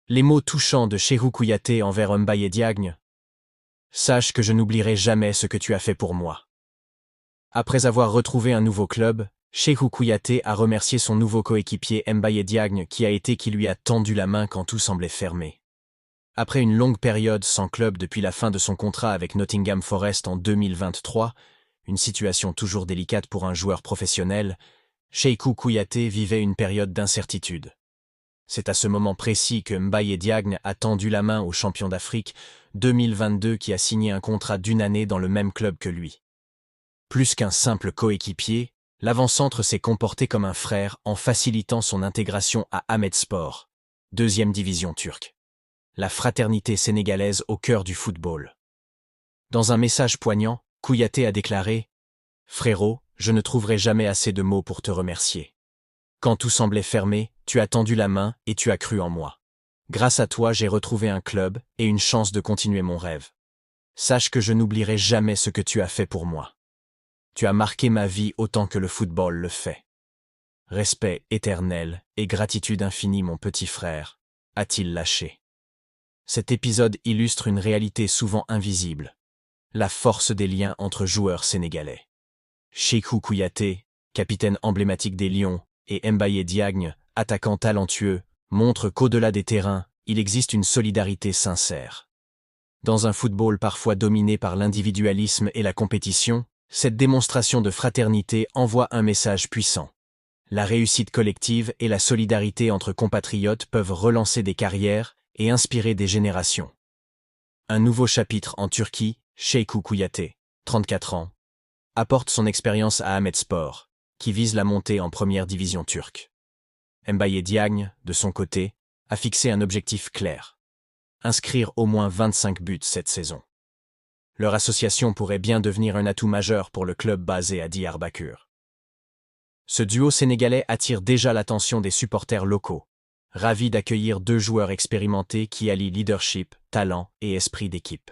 Les mots touchants de Cheikhou Kouyaté envers Mbaye Diagne. Sache que je n'oublierai jamais ce que tu as fait pour moi. Après avoir retrouvé un nouveau club, Cheikhou Kouyaté a remercié son nouveau coéquipier Mbaye Diagne qui lui a tendu la main quand tout semblait fermé. Après une longue période sans club depuis la fin de son contrat avec Nottingham Forest en 2023, une situation toujours délicate pour un joueur professionnel, Cheikhou Kouyaté vivait une période d'incertitude. C'est à ce moment précis que Mbaye Diagne a tendu la main au champion d'Afrique 2022 qui a signé un contrat d'une année dans le même club que lui. Plus qu'un simple coéquipier, l'avant-centre s'est comporté comme un frère en facilitant son intégration à Ahmedspor, deuxième division turque. La fraternité sénégalaise au cœur du football. Dans un message poignant, Kouyaté a déclaré « Frérot, je ne trouverai jamais assez de mots pour te remercier. Quand tout semblait fermé, tu as tendu la main et tu as cru en moi. Grâce à toi, j'ai retrouvé un club et une chance de continuer mon rêve. Sache que je n'oublierai jamais ce que tu as fait pour moi. Tu as marqué ma vie autant que le football le fait. Respect éternel et gratitude infinie, mon petit frère, a-t-il lâché. Cet épisode illustre une réalité souvent invisible. La force des liens entre joueurs sénégalais. Cheikhou Kouyaté, capitaine emblématique des Lions, et Mbaye Diagne, attaquant talentueux, montrent qu'au-delà des terrains, il existe une solidarité sincère. Dans un football parfois dominé par l'individualisme et la compétition, cette démonstration de fraternité envoie un message puissant. La réussite collective et la solidarité entre compatriotes peuvent relancer des carrières et inspirer des générations. Un nouveau chapitre en Turquie, Cheikhou Kouyaté, 34 ans, apporte son expérience à Ahmedspor, qui vise la montée en première division turque. Mbaye Diagne, de son côté, a fixé un objectif clair. Inscrire au moins 25 buts cette saison. Leur association pourrait bien devenir un atout majeur pour le club basé à Diyarbakır. Ce duo sénégalais attire déjà l'attention des supporters locaux, ravis d'accueillir deux joueurs expérimentés qui allient leadership, talent et esprit d'équipe.